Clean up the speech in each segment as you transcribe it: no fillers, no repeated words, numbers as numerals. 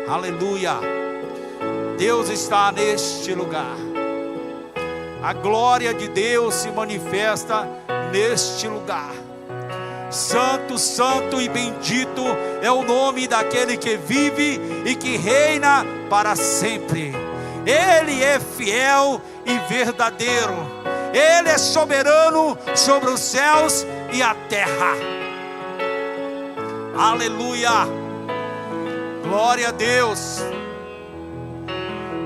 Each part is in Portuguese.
Aleluia. Deus está neste lugar. A glória de Deus se manifesta neste lugar. Santo, santo e bendito é o nome daquele que vive e que reina para sempre. Ele é fiel e verdadeiro. Ele é soberano sobre os céus e a terra. Aleluia. Glória a Deus.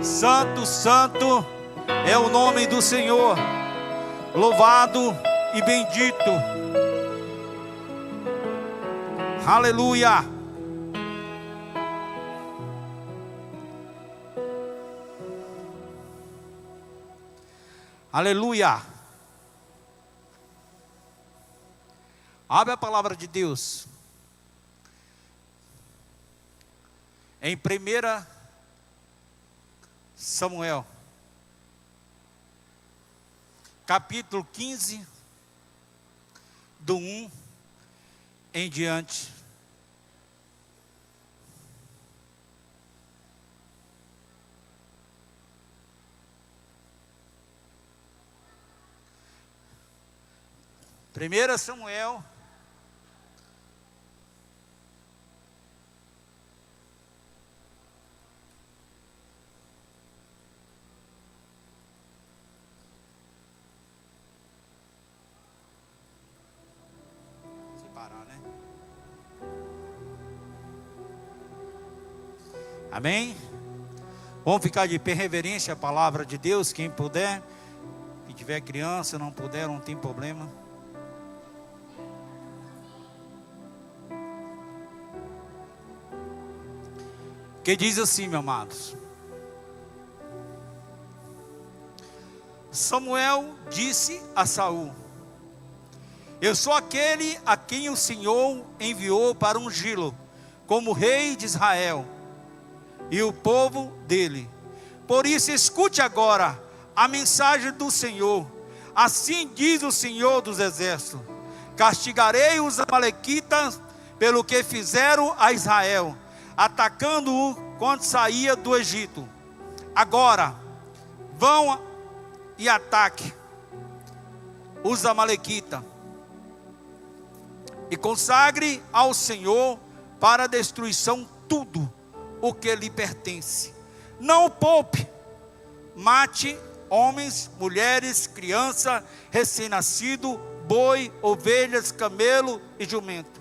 Santo, santo é o nome do Senhor. Louvado e bendito. Aleluia. Aleluia. Abre a palavra de Deus em 1 Samuel, capítulo 15, do 1 em diante. Primeira Samuel, amém? Vamos ficar de pé, reverência à palavra de Deus, quem puder. Se tiver criança, não puder, não tem problema. Que diz assim, meus amados: Samuel disse a Saul: eu sou aquele a quem o Senhor enviou para ungí-lo como rei de Israel e o povo dele. Por isso escute agora a mensagem do Senhor. Assim diz o Senhor dos exércitos: castigarei os amalequitas pelo que fizeram a Israel, atacando-o quando saía do Egito. Agora vão e ataque os amalequitas e consagre ao Senhor para a destruição tudo o que lhe pertence. Não poupe, mate homens, mulheres, criança, recém-nascido, boi, ovelhas, camelo e jumento.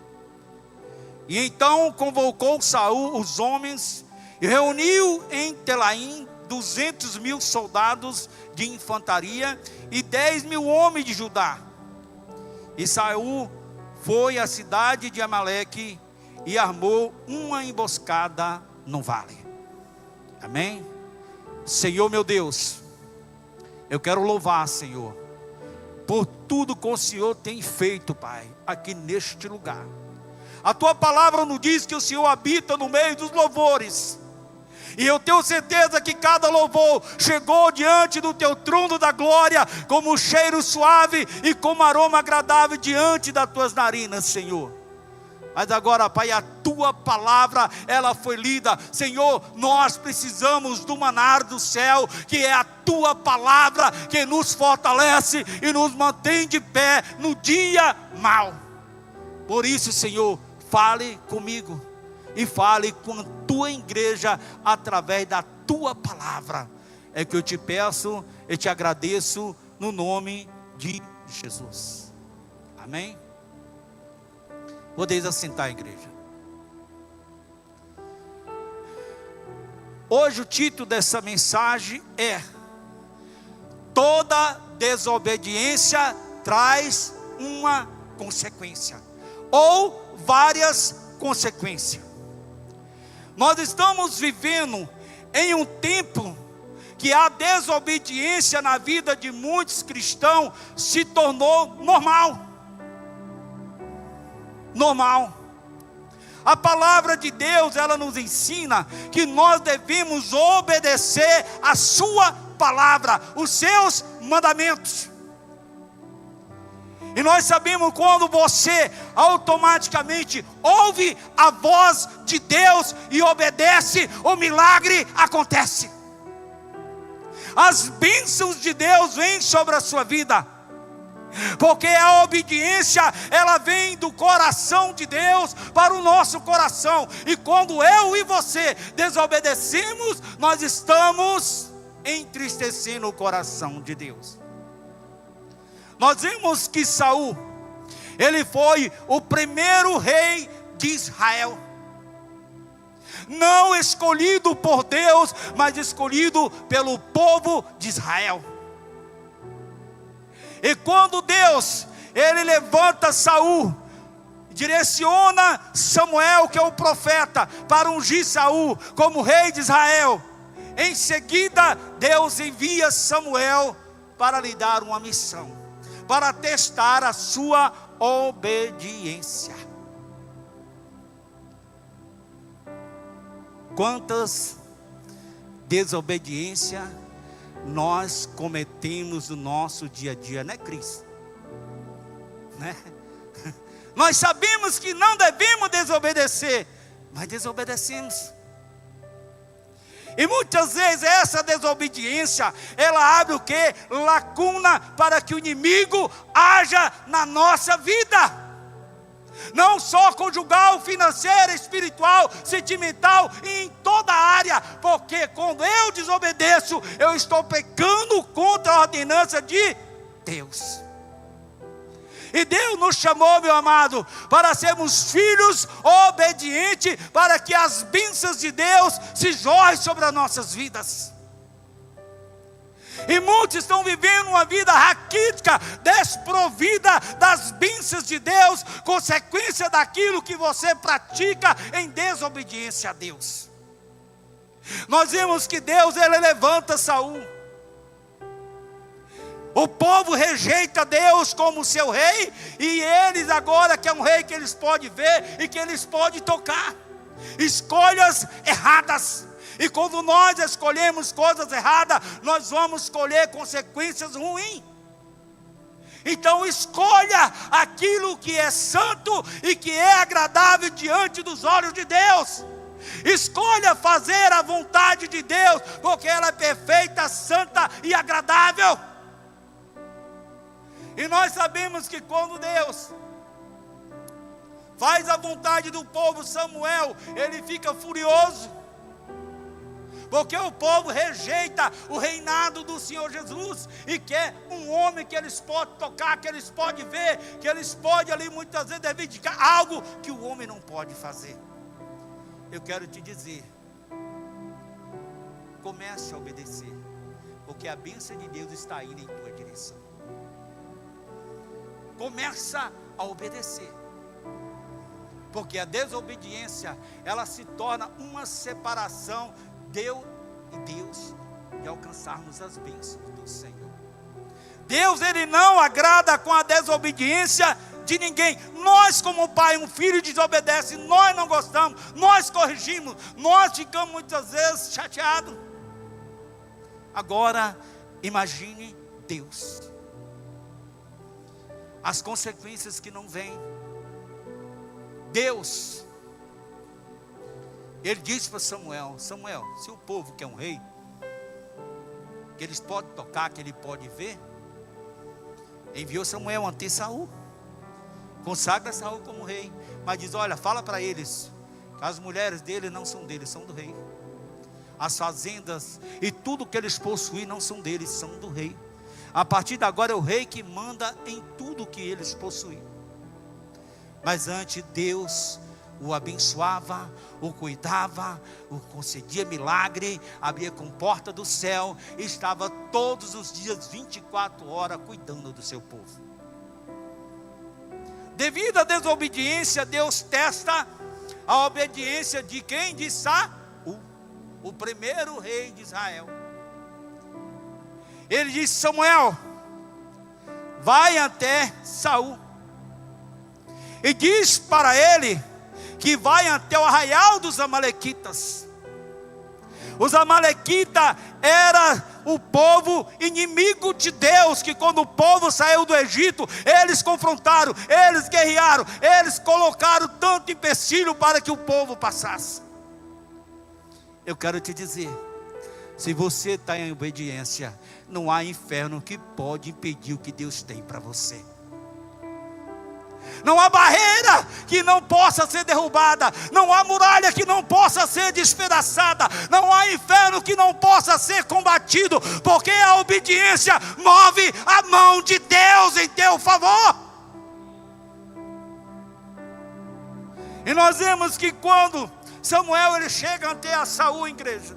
E então convocou Saul os homens e reuniu em Telaim 200.000 soldados de infantaria e 10.000 homens de Judá. E Saul foi à cidade de Amaleque e armou uma emboscada no vale. Amém? Senhor meu Deus, eu quero louvar, Senhor, por tudo que o Senhor tem feito, Pai, aqui neste lugar. A tua palavra nos diz que o Senhor habita no meio dos louvores. E eu tenho certeza que cada louvor chegou diante do teu trono da glória como um cheiro suave e como aroma agradável diante das tuas narinas, Senhor. Mas agora, Pai, a tua palavra, ela foi lida. Senhor, nós precisamos do maná do céu, que é a tua palavra, que nos fortalece e nos mantém de pé no dia mau. Por isso, Senhor, fale comigo e fale com a tua igreja através da tua palavra. É que eu te peço, eu te agradeço no nome de Jesus. Amém? Podeis assentar, igreja. Hoje o título dessa mensagem é: toda desobediência traz uma consequência, ou várias consequências. Nós estamos vivendo em um tempo que a desobediência na vida de muitos cristãos se tornou normal. A palavra de Deus, ela nos ensina que nós devemos obedecer a sua palavra, os seus mandamentos. E nós sabemos quando você automaticamente ouve a voz de Deus e obedece, o milagre acontece. As bênçãos de Deus vêm sobre a sua vida, porque a obediência, ela vem do coração de Deus para o nosso coração. E quando eu e você desobedecemos, nós estamos entristecendo o coração de Deus. Nós vimos que Saul, ele foi o primeiro rei de Israel, não escolhido por Deus, mas escolhido pelo povo de Israel. E quando Deus, ele levanta Saul, direciona Samuel, que é o profeta, para ungir Saul como rei de Israel, em seguida Deus envia Samuel para lhe dar uma missão, para testar a sua obediência. Quantas desobediências nós cometemos no nosso dia a dia, né, Cris? Né? Nós sabemos que não devemos desobedecer, mas desobedecemos. E muitas vezes essa desobediência, ela abre o quê? Lacuna para que o inimigo haja na nossa vida. Não só conjugal, financeira, espiritual, sentimental, e em toda a área. Porque quando eu desobedeço, eu estou pecando contra a ordenança de Deus. E Deus nos chamou, meu amado, para sermos filhos obedientes, para que as bênçãos de Deus se jorrem sobre as nossas vidas. E muitos estão vivendo uma vida raquítica, desprovida das bênçãos de Deus, consequência daquilo que você pratica em desobediência a Deus. Nós vimos que Deus, ele levanta Saul. O povo rejeita Deus como seu rei, e eles agora que é um rei que eles podem ver e que eles podem tocar. Escolhas erradas. E quando nós escolhemos coisas erradas, nós vamos escolher consequências ruins. Então escolha aquilo que é santo e que é agradável diante dos olhos de Deus. Escolha fazer a vontade de Deus, porque ela é perfeita, santa e agradável. E nós sabemos que quando Deus faz a vontade do povo, Samuel, ele fica furioso, porque o povo rejeita o reinado do Senhor Jesus e quer um homem que eles podem tocar, que eles podem ver, que eles podem ali muitas vezes reivindicar algo que o homem não pode fazer. Eu quero te dizer, comece a obedecer, porque a bênção de Deus está indo em tua direção. Começa a obedecer, porque a desobediência, ela se torna uma separação Deus e Deus, de alcançarmos as bênçãos do Senhor. Deus, ele não agrada com a desobediência de ninguém. Nós, como pai, um filho desobedece, nós não gostamos, nós corrigimos, nós ficamos muitas vezes chateados. Agora, imagine Deus, as consequências que não vêm. Deus, ele disse para Samuel: Samuel, se o povo quer um rei, que eles podem tocar, que ele pode ver, enviou Samuel ante Saul, consagra Saul como rei, mas diz: olha, fala para eles, que as mulheres dele não são deles, são do rei. As fazendas e tudo que eles possuem não são deles, são do rei. A partir de agora é o rei que manda em tudo que eles possuem. Mas antes Deus o abençoava, o cuidava, o concedia milagre, abria com porta do céu, e estava todos os dias, 24 horas, cuidando do seu povo. Devido à desobediência, Deus testa a obediência de quem? De Saul, o primeiro rei de Israel. Ele disse: Samuel, vai até Saul e diz para ele que vai até o arraial dos amalequitas. Os amalequitas eram o povo inimigo de Deus, que quando o povo saiu do Egito, eles confrontaram, eles guerrearam, eles colocaram tanto empecilho para que o povo passasse. Eu quero te dizer, se você está em obediência, não há inferno que pode impedir o que Deus tem para você. Não há barreira que não possa ser derrubada, não há muralha que não possa ser despedaçada, não há inferno que não possa ser combatido, porque a obediência move a mão de Deus em teu favor. E nós vemos que quando Samuel ele chega ante a Saul, igreja,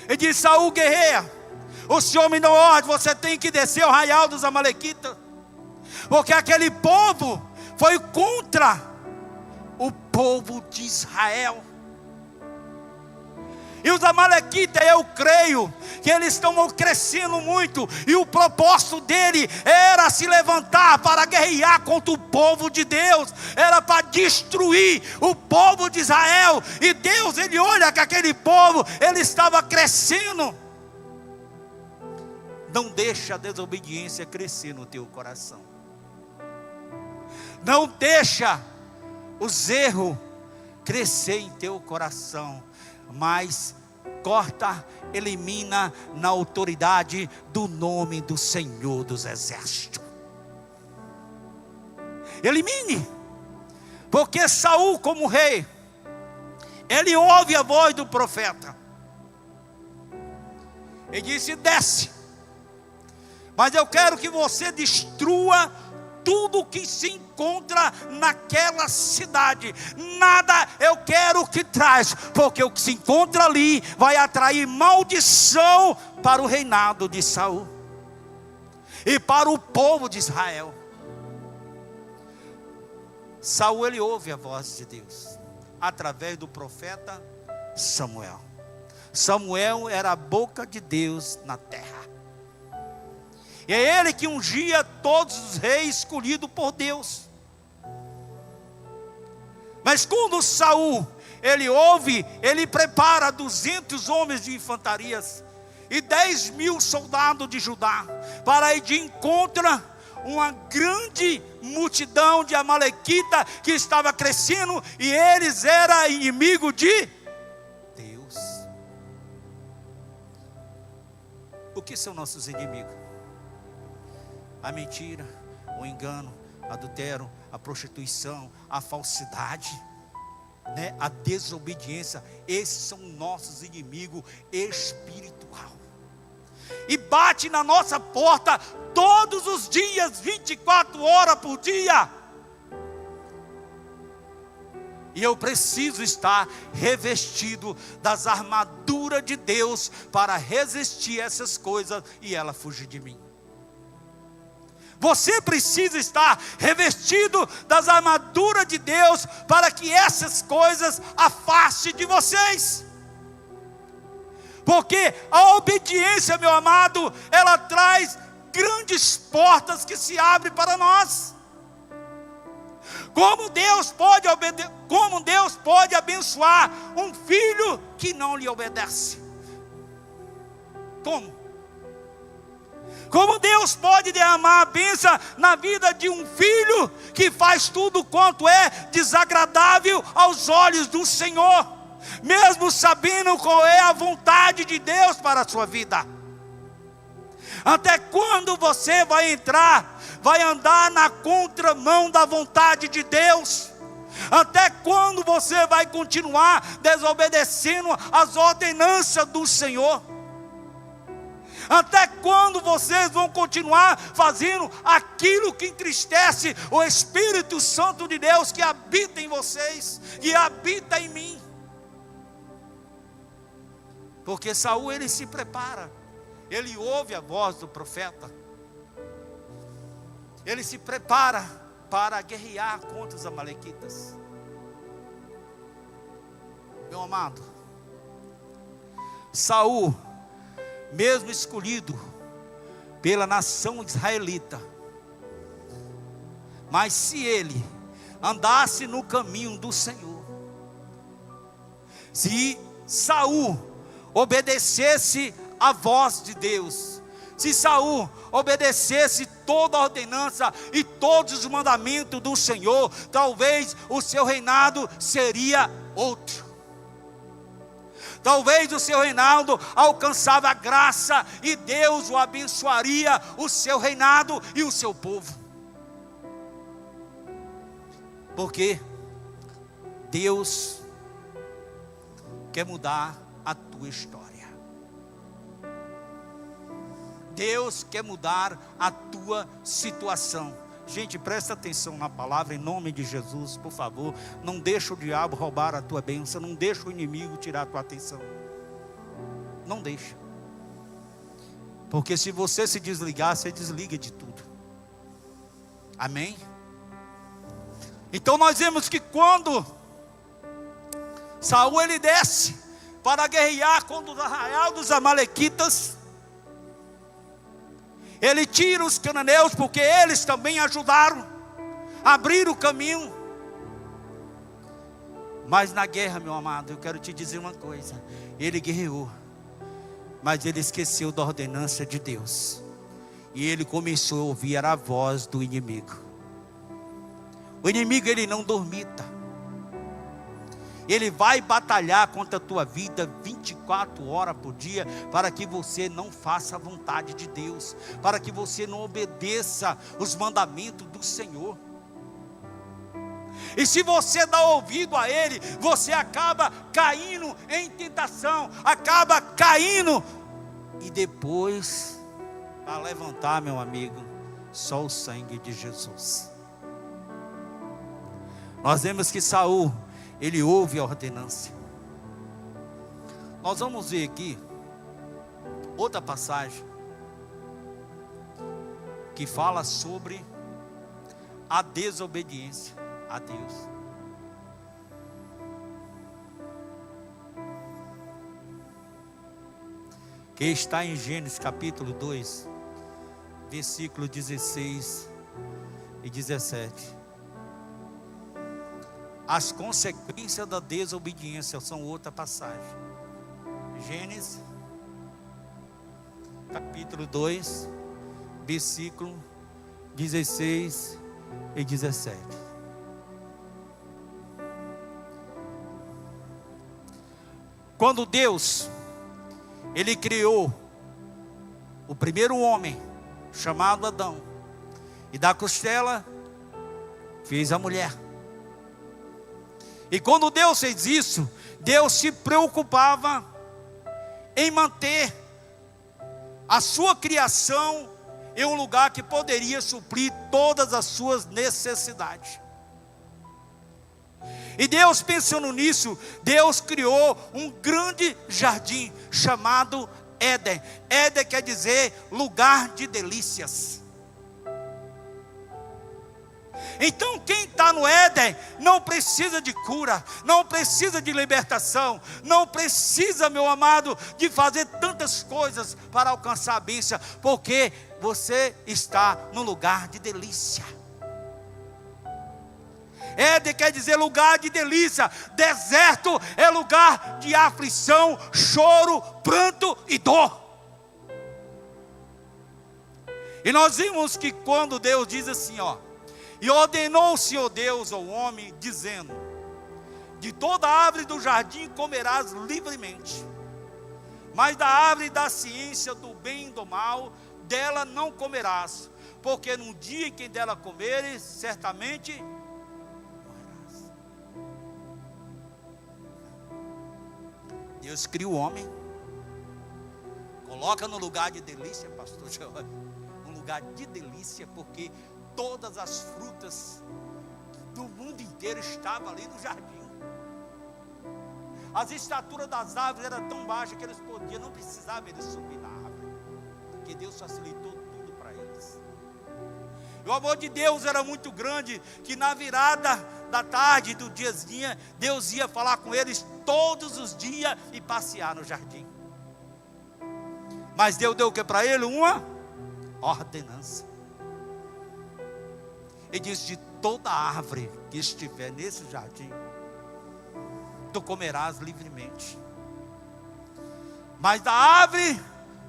ele diz: Saul guerreia, o Senhor me deu ordem, você tem que descer ao arraial dos amalequitas, porque aquele povo foi contra o povo de Israel. E os amalequitas, eu creio que eles estão crescendo muito, e o propósito dele era se levantar para guerrear contra o povo de Deus, era para destruir o povo de Israel. E Deus, ele olha que aquele povo, ele estava crescendo. Não deixa a desobediência crescer no teu coração. Não deixa os erros crescer em teu coração, mas corta, elimina na autoridade do nome do Senhor dos Exércitos. Elimine, porque Saul, como rei, ele ouve a voz do profeta. Ele disse: desce, mas eu quero que você destrua tudo que se encontra naquela cidade. Nada eu quero que traz, porque o que se encontra ali vai atrair maldição para o reinado de Saul e para o povo de Israel. Saul, ele ouve a voz de Deus através do profeta Samuel. Samuel era a boca de Deus na terra. E é ele que ungia todos os reis escolhidos por Deus. Mas quando Saul, ele ouve, ele prepara 200 homens de infantarias e 10.000 soldados de Judá, para ir de encontro a uma grande multidão de amalequita que estava crescendo, e eles eram inimigos de Deus. O que são nossos inimigos? A mentira, o engano, o adultério, a prostituição, a falsidade, né? A desobediência. Esses são nossos inimigos espiritual. E bate na nossa porta todos os dias, 24 horas por dia. E eu preciso estar revestido das armaduras de Deus para resistir a essas coisas e ela fugir de mim. Você precisa estar revestido das armaduras de Deus para que essas coisas afastem de vocês. Porque a obediência, meu amado, ela traz grandes portas que se abrem para nós. Como Deus pode abençoar um filho que não lhe obedece? Como Deus pode derramar a bênção na vida de um filho que faz tudo quanto é desagradável aos olhos do Senhor, mesmo sabendo qual é a vontade de Deus para a sua vida? Até quando você vai andar na contramão da vontade de Deus? Até quando você vai continuar desobedecendo as ordenanças do Senhor? Até quando vocês vão continuar fazendo aquilo que entristece o Espírito Santo de Deus que habita em vocês, que habita em mim? Porque Saul, ele se prepara, ele ouve a voz do profeta, ele se prepara para guerrear contra os amalequitas. Meu amado, Saul, mesmo escolhido pela nação israelita, mas se ele andasse no caminho do Senhor, se Saul obedecesse a voz de Deus, se Saul obedecesse toda a ordenança e todos os mandamentos do Senhor, talvez o seu reinado seria outro. Talvez o seu reinado alcançava a graça e Deus o abençoaria, o seu reinado e o seu povo. Porque Deus quer mudar a tua história. Deus quer mudar a tua situação. Gente, presta atenção na palavra em nome de Jesus, por favor. Não deixa o diabo roubar a tua bênção. Não deixa o inimigo tirar a tua atenção. Não deixa. Porque se você se desligar, você desliga de tudo. Amém? Então nós vemos que quando Saul ele desce para guerrear contra o arraial dos amalequitas, ele tira os cananeus, porque eles também ajudaram a abrir o caminho. Mas na guerra, meu amado, eu quero te dizer uma coisa: ele guerreou, mas ele esqueceu da ordenança de Deus, e ele começou a ouvir a voz do inimigo. O inimigo ele não dormita. Ele vai batalhar contra a tua vida 24 horas por dia, para que você não faça a vontade de Deus, para que você não obedeça os mandamentos do Senhor. E se você dá ouvido a ele, você acaba caindo em tentação, acaba caindo, e depois, para levantar, meu amigo, só o sangue de Jesus. Nós vemos que Saul, ele ouve a ordenança. Nós vamos ver aqui outra passagem que fala sobre a desobediência a Deus. Que está em Gênesis capítulo 2, versículo 16 e 17. As consequências da desobediência são outra passagem. Gênesis capítulo 2, versículo 16 e 17. Quando Deus ele criou o primeiro homem, chamado Adão, e da costela fez a mulher. E quando Deus fez isso, Deus se preocupava em manter a sua criação em um lugar que poderia suprir todas as suas necessidades. E Deus, pensando nisso, Deus criou um grande jardim chamado Éden. Éden quer dizer lugar de delícias. Então quem está no Éden não precisa de cura, não precisa de libertação, não precisa, meu amado, de fazer tantas coisas para alcançar a bênção, porque você está no lugar de delícia. Éden quer dizer lugar de delícia. Deserto é lugar de aflição, choro, pranto e dor. E nós vimos que quando Deus diz assim, e ordenou o Senhor Deus ao homem, dizendo: de toda árvore do jardim comerás livremente, mas da árvore da ciência do bem e do mal, dela não comerás, porque no dia em que dela comeres, certamente morrerás. Deus cria o homem, coloca no lugar de delícia, pastor Jorge, um lugar de delícia, porque todas as frutas do mundo inteiro estavam ali no jardim. As estaturas das árvores eram tão baixas que eles podiam, não precisavam eles subir na árvore, porque Deus facilitou tudo para eles. E o amor de Deus era muito grande, que na virada da tarde, do diazinha, Deus ia falar com eles todos os dias e passear no jardim. Mas Deus deu o que para ele? Uma ordenança. Ele diz: de toda árvore que estiver nesse jardim, tu comerás livremente. mas da árvore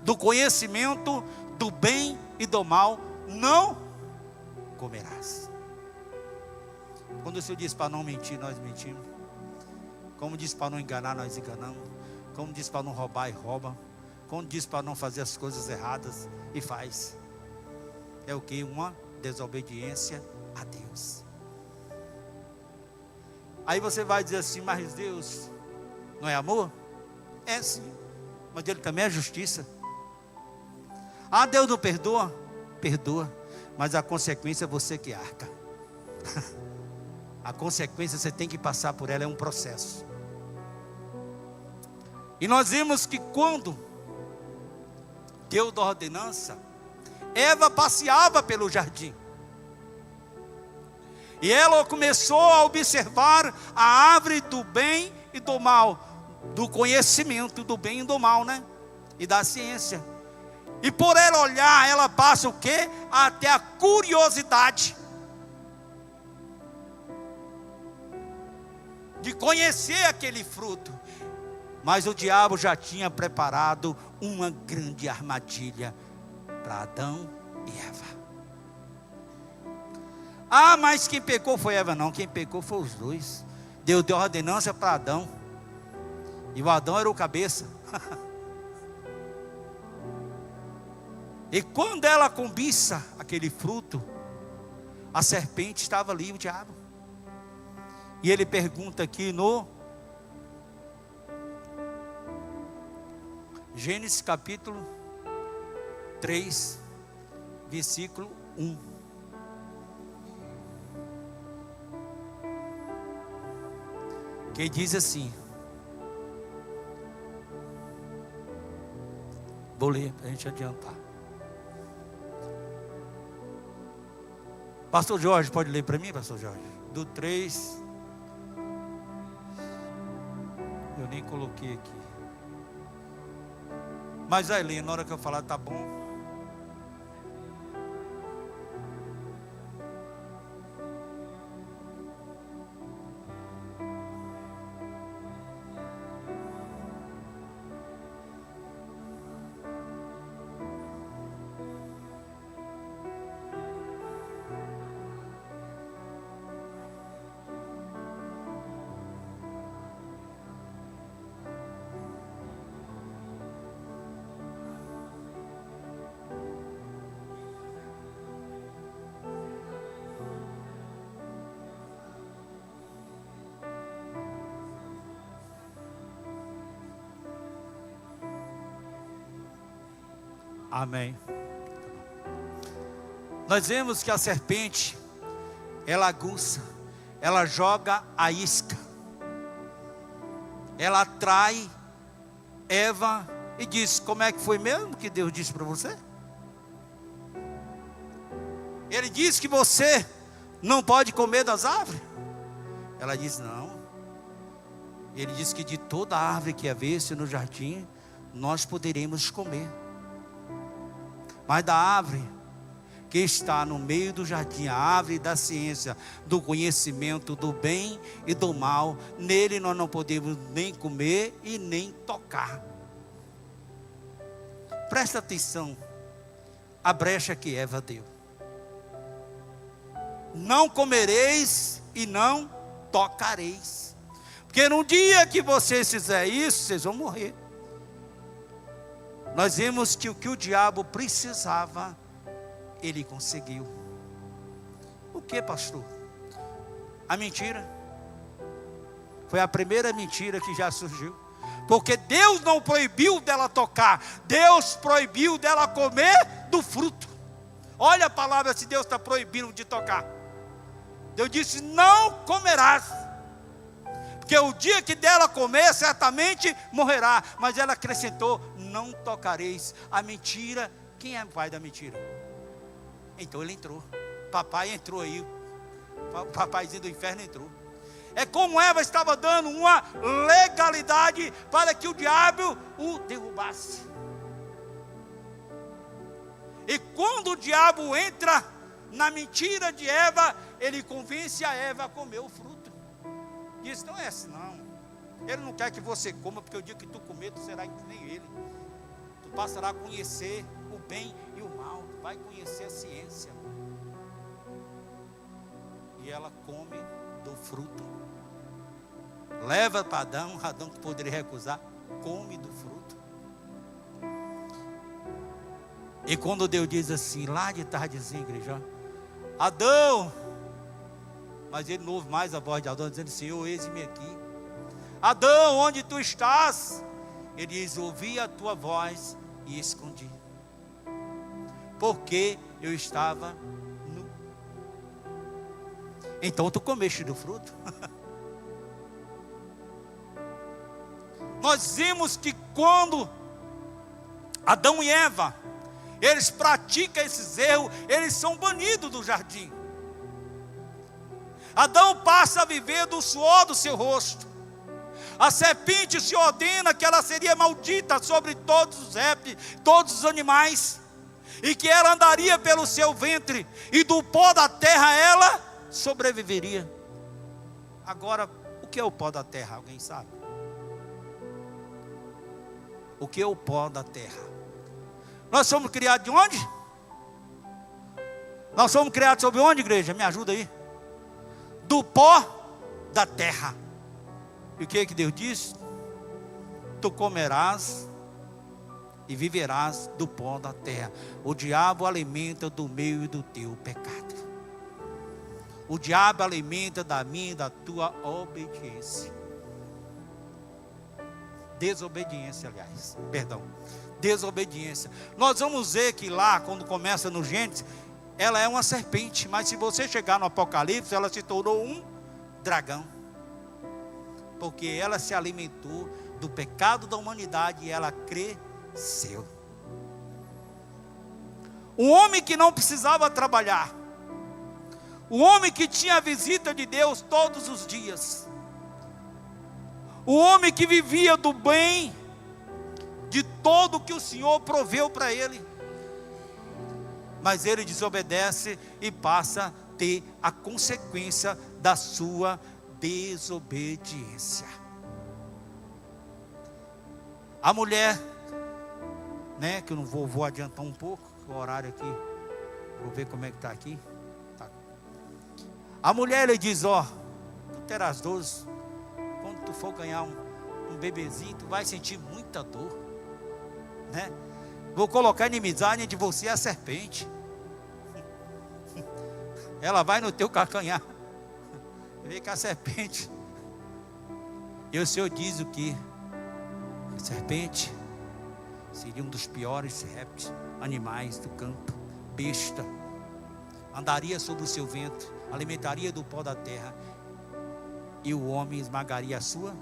do conhecimento do bem e do mal não comerás. Quando o Senhor diz para não mentir, nós mentimos. Como diz para não enganar, nós enganamos. Como diz para não roubar, e rouba. Como diz para não fazer as coisas erradas, e faz. É o que? Uma desobediência a Deus. Aí você vai dizer assim, mas Deus não é amor? É sim, mas Ele também é justiça. Ah, Deus não perdoa? Perdoa, mas a consequência é você que arca. A consequência você tem que passar por ela, é um processo. E nós vimos que quando Deus da ordenança, Eva passeava pelo jardim. E ela começou a observar a árvore do bem e do mal, do conhecimento do bem e do mal, né? E da ciência. E por ela olhar, ela passa o quê? Até a curiosidade de conhecer aquele fruto. Mas o diabo já tinha preparado uma grande armadilha para Adão e Eva. Ah, mas quem pecou foi Eva? Não, quem pecou foi os dois. Deus deu ordenança para Adão, e o Adão era o cabeça. E quando ela cobiça aquele fruto, a serpente estava ali, o diabo. E ele pergunta aqui no Gênesis capítulo 3, versículo 1. Que diz assim. Vou ler para a gente adiantar. Pastor Jorge, pode ler para mim, Pastor Jorge? Do 3. Eu nem coloquei aqui. Mas vai ler, na hora que eu falar, tá bom. Amém. Nós vemos que a serpente, ela aguça, ela joga a isca, ela atrai Eva e diz: como é que foi mesmo que Deus disse para você? Ele disse que você não pode comer das árvores. Ela diz: não. Ele disse que de toda árvore que havia no jardim, nós poderemos comer. Mas da árvore que está no meio do jardim, a árvore da ciência, do conhecimento do bem e do mal, nele nós não podemos nem comer e nem tocar. Presta atenção, a brecha que Eva deu. Não comereis e não tocareis, porque no dia que vocês fizerem isso, vocês vão morrer. Nós vemos que o que o diabo precisava, ele conseguiu. O que, pastor? A mentira. Foi a primeira mentira que já surgiu. Porque Deus não proibiu dela tocar, Deus proibiu dela comer do fruto. Olha a palavra, se Deus está proibindo de tocar. Deus disse: não comerás. Porque o dia que dela comer, certamente morrerá. Mas ela acrescentou: não tocareis. A mentira, quem é o pai da mentira? Então ele entrou. Papai entrou aí. O papaizinho do inferno entrou. É como Eva estava dando uma legalidade para que o diabo o derrubasse. E quando o diabo entra na mentira de Eva, ele convence a Eva a comer o fruto. Diz: não é assim não. Ele não quer que você coma, porque o dia que tu comer, tu será que nem ele. Tu passará a conhecer o bem e o mal. Tu vai conhecer a ciência. E ela come do fruto. Leva para Adão, Adão que poderia recusar, come do fruto. E quando Deus diz assim, lá de tardezinha, igreja, Adão, mas ele não ouve mais a voz de Adão, dizendo, Senhor, eis-me aqui. Adão, onde tu estás? Ele diz, ouvi a tua voz e escondi, porque eu estava nu. Então tu comeste do fruto. Nós vimos que quando Adão e Eva, eles praticam esses erros, eles são banidos do jardim. Adão passa a viver do suor do seu rosto. A serpente se ordena que ela seria maldita sobre todos os répteis, todos os animais, e que ela andaria pelo seu ventre, e do pó da terra ela sobreviveria. Agora, o que é o pó da terra? Alguém sabe? O que é o pó da terra? Nós somos criados de onde? Nós somos criados sobre onde, igreja? Me ajuda aí. Do pó da terra. E o que é que Deus diz? Tu comerás e viverás do pó da terra. O diabo alimenta do meu e do teu pecado. O diabo alimenta da minha e da tua obediência. Desobediência, aliás. Perdão. Desobediência. Nós vamos ver que lá, quando começa no Gênesis, ela é uma serpente. Mas se você chegar no Apocalipse, ela se tornou um dragão. Porque ela se alimentou do pecado da humanidade e ela cresceu. Um homem que não precisava trabalhar. Um homem que tinha a visita de Deus todos os dias. Um homem que vivia do bem de todo que o Senhor proveu para ele. Mas ele desobedece e passa a ter a consequência da sua desobediência. A mulher, né, que eu não vou adiantar um pouco, o horário aqui, vou ver como é que está aqui. Tá. A mulher, ele diz, ó, tu terás dores, quando tu for ganhar um bebezinho, tu vai sentir muita dor, né? Vou colocar inimizade entre você e a serpente. Ela vai no teu calcanhar. Vê que a serpente. E o Senhor diz o que? A serpente seria um dos piores répteis, animais do campo, besta. Andaria sobre o seu ventre, alimentaria do pó da terra. E o homem esmagaria a sua.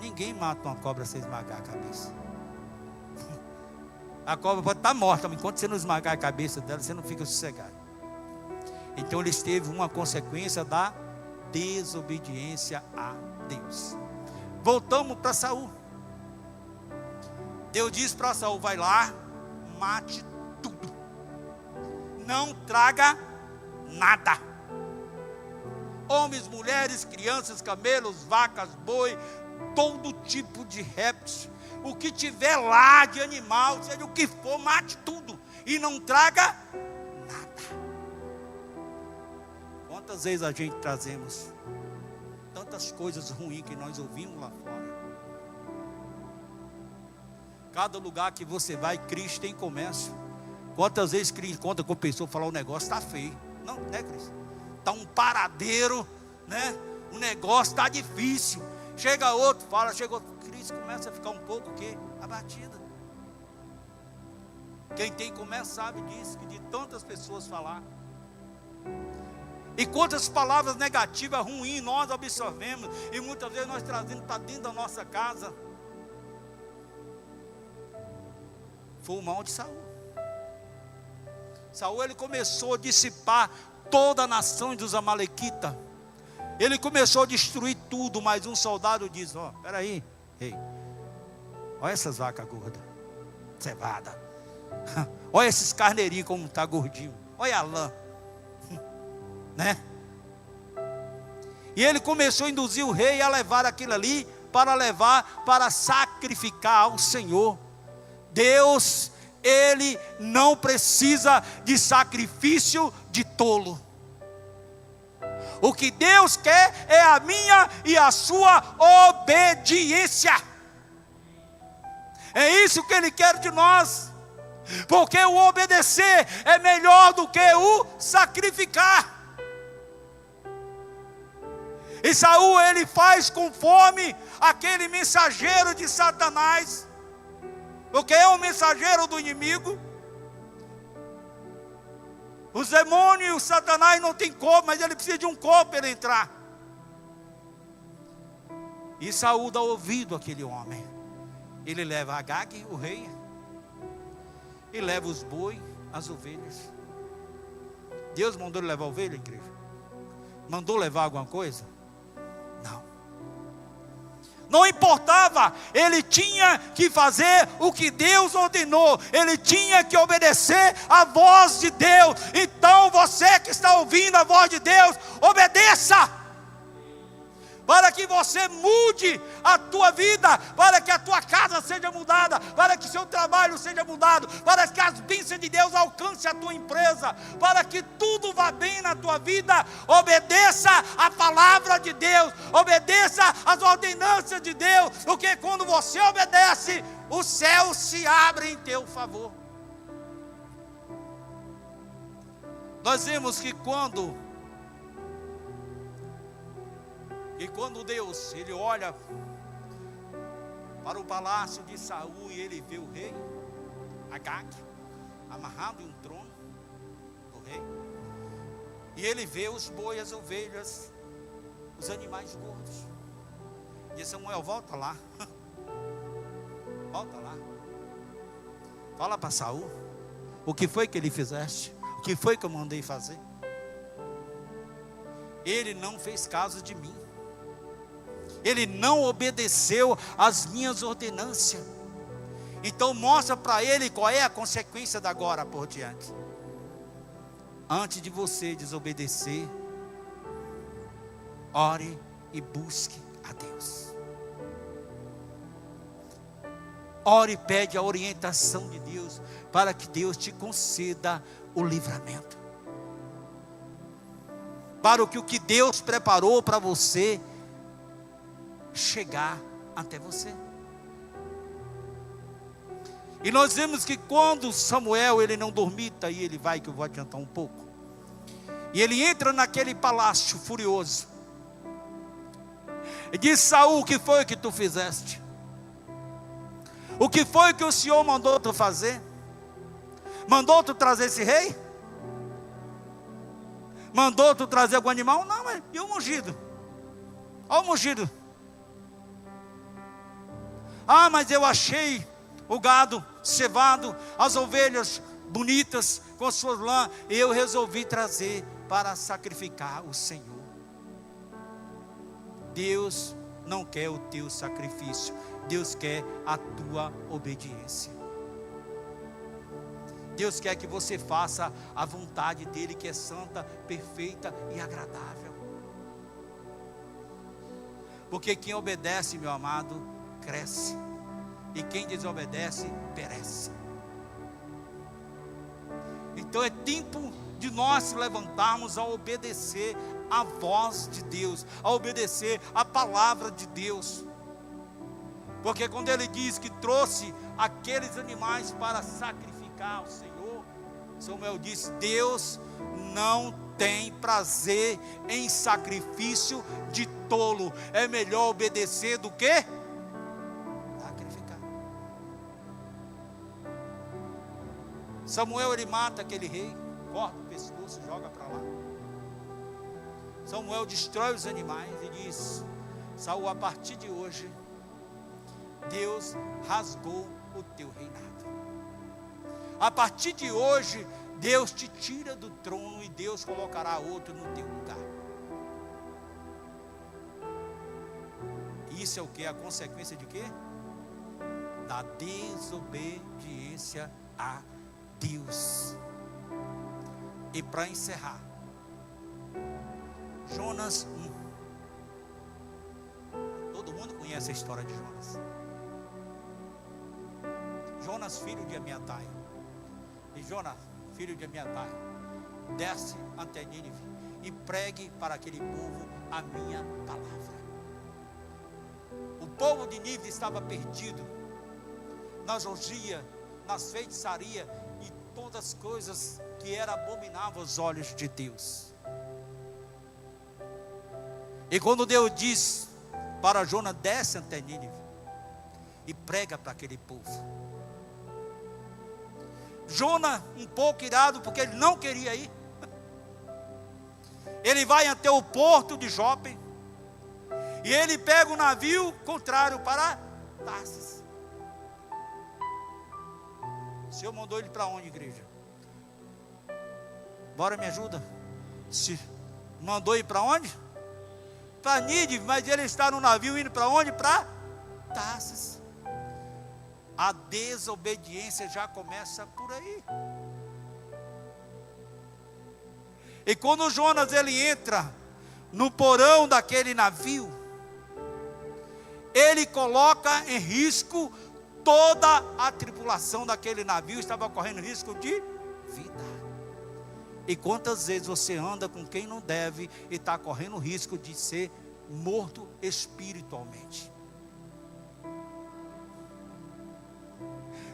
Ninguém mata uma cobra sem esmagar a cabeça. A cobra pode estar morta, mas enquanto você não esmagar a cabeça dela, você não fica sossegado. Então eles teve uma consequência da desobediência a Deus. Voltamos para Saul. Deus diz para Saul, vai lá, mate tudo. Não traga nada. Homens, mulheres, crianças, camelos, vacas, boi, todo tipo de répteis. O que tiver lá de animal, seja o que for, mate tudo. E não traga nada. Quantas vezes a gente trazemos tantas coisas ruins que nós ouvimos lá fora. Cada lugar que você vai, Cristo tem comércio. Quantas vezes Cristo encontra com a pessoa e fala, o negócio está feio. Não, né, Cristo? Está um paradeiro, né? O negócio está difícil. Chega outro, fala, chega outro. Cristo começa a ficar um pouco o quê? Abatida. Quem tem comércio sabe disso, que de tantas pessoas falar. E quantas palavras negativas, ruins, nós absorvemos. E muitas vezes nós trazemos para dentro da nossa casa. Foi o mal de Saul. Saul, ele começou a dissipar toda a nação dos amalequitas. Ele começou a destruir tudo, mas um soldado diz, ó, peraí, ei, olha essas vacas gordas, cevada. Olha esses carneirinhos como está gordinho. Olha a lã. Né? E ele começou a induzir o rei a levar aquilo ali, para sacrificar ao Senhor. Deus, Ele não precisa de sacrifício de tolo. O que Deus quer é a minha e a sua obediência. É isso que Ele quer de nós. Porque o obedecer é melhor do que o sacrificar. E Saul, ele faz conforme aquele mensageiro de Satanás. Porque é um mensageiro do inimigo. Os demônios, o Satanás não tem corpo, mas ele precisa de um corpo para ele entrar. E Saul dá ouvido àquele homem. Ele leva Agag, o rei, e leva os bois, as ovelhas. Deus mandou ele levar ovelha, incrível? Mandou levar alguma coisa? Não. Não importava, ele tinha que fazer o que Deus ordenou, ele tinha que obedecer à voz de Deus. Então você que está ouvindo a voz de Deus, obedeça, para que você mude a tua vida, para que a tua casa seja mudada, para que seu trabalho seja mudado, para que as bênçãos de Deus alcancem a tua empresa, para que tudo vá bem na tua vida. Obedeça a palavra de Deus, obedeça as ordenanças de Deus, porque quando você obedece, o céu se abre em teu favor. Nós vemos que quando Deus, ele olha para o palácio de Saul e ele vê o rei Agag amarrado em um trono do rei, e ele vê os bois, as ovelhas, os animais gordos. E Samuel, volta lá, volta lá, fala para Saul, o que foi que ele fizeste? O que foi que eu mandei fazer? Ele não fez caso de mim. Ele não obedeceu às minhas ordenâncias. Então mostra para ele qual é a consequência da agora por diante. Antes de você desobedecer, ore e busque a Deus. Ore e pede a orientação de Deus, para que Deus te conceda o livramento. Para que o que Deus preparou para você chegar até você. E nós vemos que quando Samuel, ele não dormita, e ele vai, que eu vou adiantar um pouco, e ele entra naquele palácio furioso, e diz: Saul, o que foi que tu fizeste? O que foi que o Senhor mandou tu fazer? Mandou tu trazer esse rei? Mandou tu trazer algum animal? Não, mas e o ungido? Olha o ungido. Ah, mas eu achei o gado cevado, as ovelhas bonitas com as suas lãs, e eu resolvi trazer para sacrificar o Senhor. Deus não quer o teu sacrifício, Deus quer a tua obediência. Deus quer que você faça a vontade dEle, que é santa, perfeita e agradável. Porque quem obedece, meu amado, cresce, e quem desobedece, perece. Então é tempo de nós levantarmos a obedecer a voz de Deus, a obedecer a palavra de Deus. Porque quando ele diz que trouxe aqueles animais para sacrificar ao Senhor, Samuel disse: Deus não tem prazer em sacrifício de tolo. É melhor obedecer do que sacrificar. Samuel, ele mata aquele rei, corta o pescoço, joga para lá. Samuel destrói os animais e diz: Saul, a partir de hoje, Deus rasgou o teu reinado. A partir de hoje, Deus te tira do trono e Deus colocará outro no teu lugar. Isso é o que? A consequência de quê? Da desobediência a Deus. E para encerrar, Jonas 1. Todo mundo conhece a história de Jonas. Jonas, filho de Amiatai. E Jonas, filho de Amiatai, desce ante Nínive e pregue para aquele povo a minha palavra. O povo de Nínive estava perdido nas orgias, nas feitiçarias e todas as coisas que eram abomináveis aos olhos de Deus. E quando Deus diz para Jonas, desce ante Nínive e prega para aquele povo. Jonas, um pouco irado, porque ele não queria ir. Ele vai até o porto de Jope e ele pega um navio contrário para Tarsis. O Senhor mandou ele para onde, igreja? Bora, me ajuda. Se mandou ir para onde? Para Nínive, mas ele está no navio indo para onde? Para Tarsis. A desobediência já começa por aí. E quando Jonas ele entra no porão daquele navio, ele coloca em risco toda a tripulação daquele navio, estava correndo risco de vida. E quantas vezes você anda com quem não deve e está correndo risco de ser morto espiritualmente?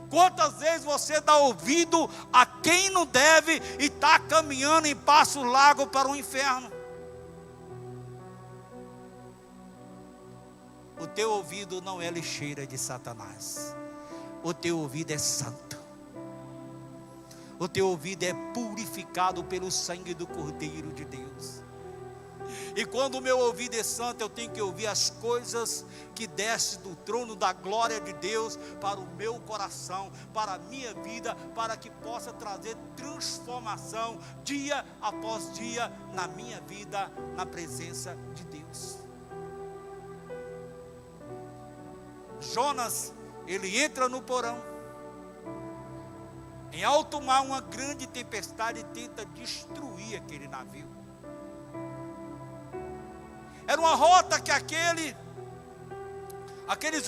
Quantas vezes você dá ouvido a quem não deve e está caminhando em passo largo para o inferno? O teu ouvido não é lixeira de Satanás. O teu ouvido é santo. O teu ouvido é purificado pelo sangue do Cordeiro de Deus. E quando o meu ouvido é santo, eu tenho que ouvir as coisas que desce do trono da glória de Deus para o meu coração, para a minha vida, para que possa trazer transformação dia após dia na minha vida, na presença de Deus. Jonas, ele entra no porão, em alto mar, uma grande tempestade tenta destruir aquele navio. Era uma rota que aqueles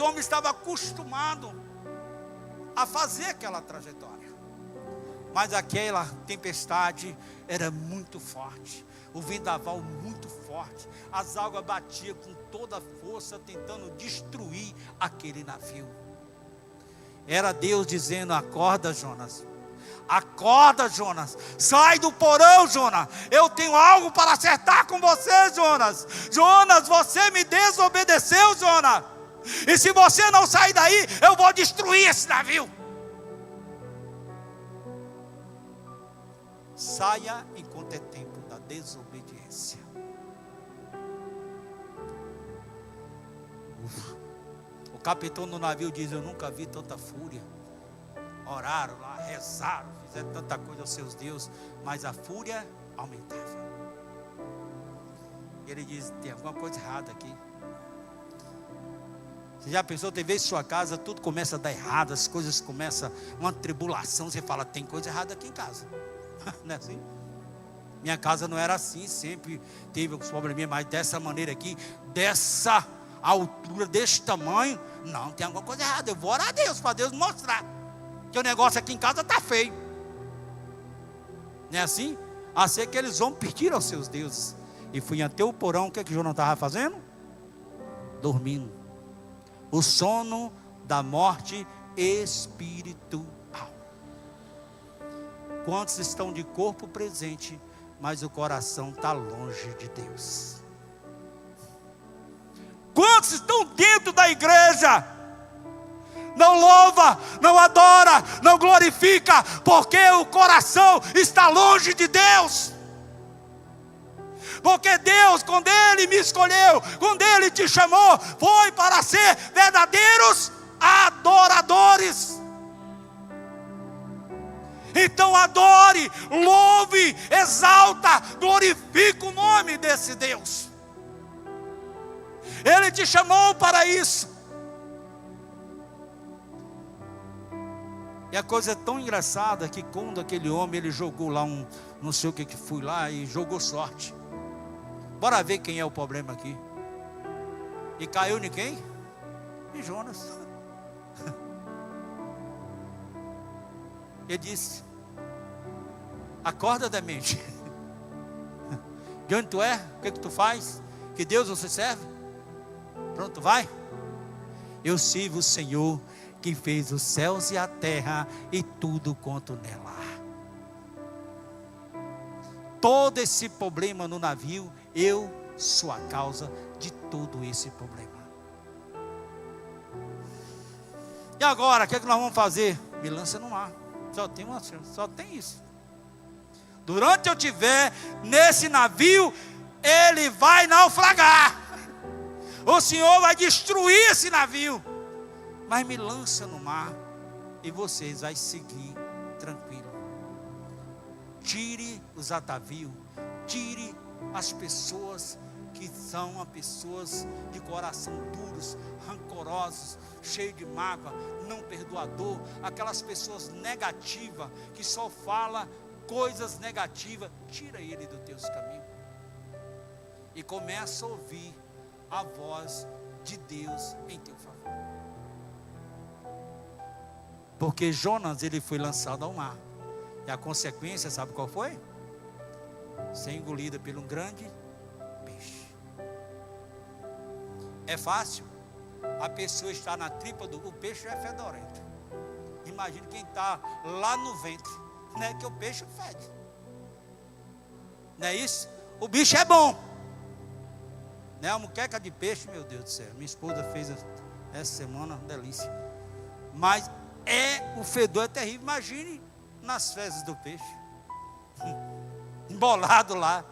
homens estavam acostumados a fazer aquela trajetória. Mas aquela tempestade era muito forte, o vendaval muito forte, as águas batiam com toda a força, tentando destruir aquele navio. Era Deus dizendo: acorda, Jonas. Acorda, Jonas, sai do porão, Jonas, eu tenho algo para acertar com você, Jonas. Jonas, você me desobedeceu, Jonas, e se você não sair daí, eu vou destruir esse navio. Saia enquanto é tempo da desobediência. O capitão do navio diz: eu nunca vi tanta fúria. Oraram lá, rezaram, fizeram tanta coisa aos seus deuses, mas a fúria aumentava. Ele diz: tem alguma coisa errada aqui. Você já pensou, tem vezes em sua casa tudo começa a dar errado, as coisas começam, uma tribulação, você fala: tem coisa errada aqui em casa. Não é assim? Minha casa não era assim, sempre teve uns probleminhas, mas dessa maneira aqui, dessa altura, desse tamanho, não, tem alguma coisa errada. Eu vou orar a Deus, para Deus mostrar que o negócio aqui em casa está feio. Não é assim? Assim que eles vão pedir aos seus deuses. E fui até o porão, o que Jonas estava fazendo? Dormindo. O sono da morte espiritual. Quantos estão de corpo presente, mas o coração está longe de Deus? Quantos estão dentro da igreja, não louva, não adora, não glorifica, porque o coração está longe de Deus? Porque Deus, quando Ele me escolheu, quando Ele te chamou, foi para ser verdadeiros adoradores. Então adore, louve, exalta, glorifique o nome desse Deus. Ele te chamou para isso. E a coisa é tão engraçada que quando aquele homem, ele jogou lá não sei o que foi lá, e jogou sorte. Bora ver quem é o problema aqui. E caiu em quem? Em Jonas. Ele disse: acorda, demente. De onde tu é? O que tu faz? Que Deus você serve? Pronto, vai. Eu sirvo o Senhor que fez os céus e a terra e tudo quanto nela há. Todo esse problema no navio, eu sou a causa de todo esse problema. E agora, o que é que nós vamos fazer? Me lança no mar. Só tem uma chance, só tem isso. Durante eu estiver nesse navio, ele vai naufragar. O Senhor vai destruir esse navio. Mas me lança no mar e vocês vão seguir tranquilo. Tire os atavios, tire as pessoas que são pessoas de coração duros, rancorosos, cheios de mágoa, não perdoador, aquelas pessoas negativas, que só falam coisas negativas. Tira ele do teu caminho e começa a ouvir a voz de Deus em teu favor. Porque Jonas, ele foi lançado ao mar, e a consequência, sabe qual foi? Ser engolida por um grande peixe. É fácil a pessoa estar na tripa do... O peixe é fedorento. Imagina quem está lá no ventre, né? Que o peixe fede. Não é isso? O bicho é bom, né? A muqueca de peixe, meu Deus do céu, minha esposa fez essa semana, uma delícia. Mas o fedor é terrível. Imagine nas fezes do peixe, embolado lá,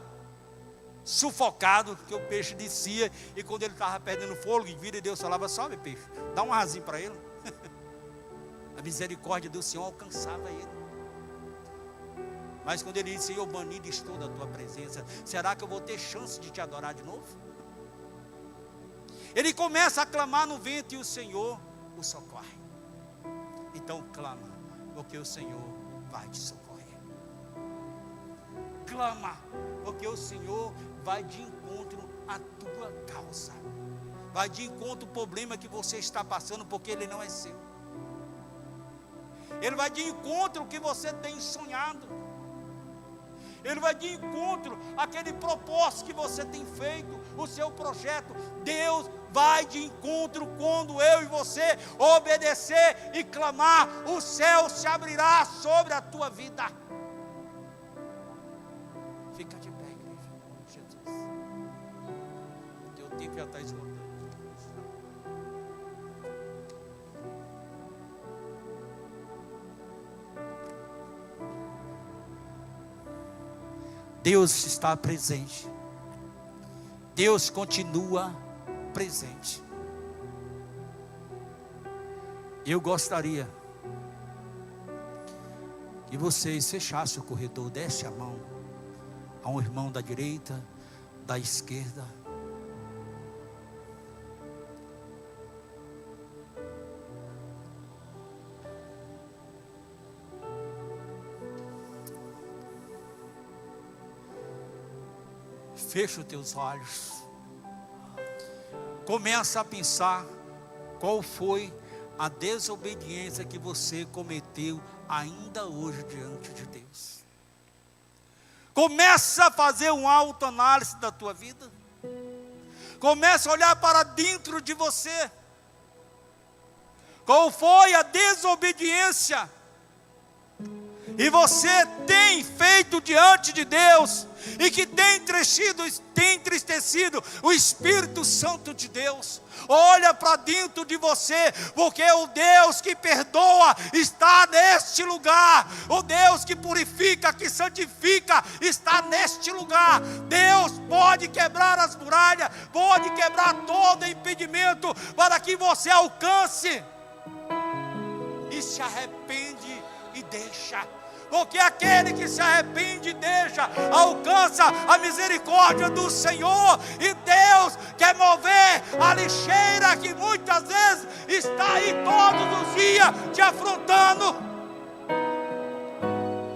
sufocado, que o peixe descia, e quando ele estava perdendo fôlego, em vida, Deus falava: sobe, peixe, dá um rasinho para ele. A misericórdia do Senhor alcançava ele. Mas quando ele disse: Senhor, banido estou da tua presença, será que eu vou ter chance de te adorar de novo? Ele começa a clamar no vento e o Senhor o socorre. Então clama, porque o Senhor vai te socorrer. Clama, porque o Senhor vai de encontro à tua causa. Vai de encontro ao problema que você está passando, porque ele não é seu. Ele vai de encontro ao que você tem sonhado. Ele vai de encontro àquele propósito que você tem feito, o seu projeto. Deus vai de encontro quando eu e você obedecer e clamar. O céu se abrirá sobre a tua vida. Fica de pé, igreja, em nome de Jesus. O teu tempo já está esgotando. Deus está presente. Deus continua presente. Eu gostaria que vocês fechassem o corredor, desse a mão a um irmão da direita, da esquerda. Fecha os teus olhos. Começa a pensar qual foi a desobediência que você cometeu ainda hoje diante de Deus. Começa a fazer uma autoanálise da tua vida. Começa a olhar para dentro de você. Qual foi a desobediência e você tem feito diante de Deus, e que tem entristecido o Espírito Santo de Deus? Olha para dentro de você, porque o Deus que perdoa está neste lugar. O Deus que purifica, que santifica, está neste lugar. Deus pode quebrar as muralhas, pode quebrar todo impedimento, para que você alcance e se arrepende e deixa. Porque aquele que se arrepende e deixa, alcança a misericórdia do Senhor. E Deus quer mover a lixeira que muitas vezes está aí todos os dias te afrontando.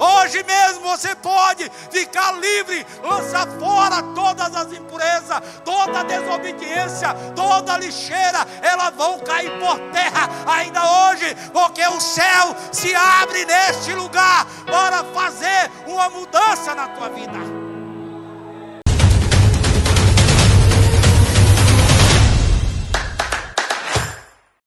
Hoje mesmo você pode ficar livre, lançar fora todas as impurezas, toda a desobediência, toda a lixeira, elas vão cair por terra ainda hoje, porque o céu se abre neste lugar para fazer uma mudança na tua vida.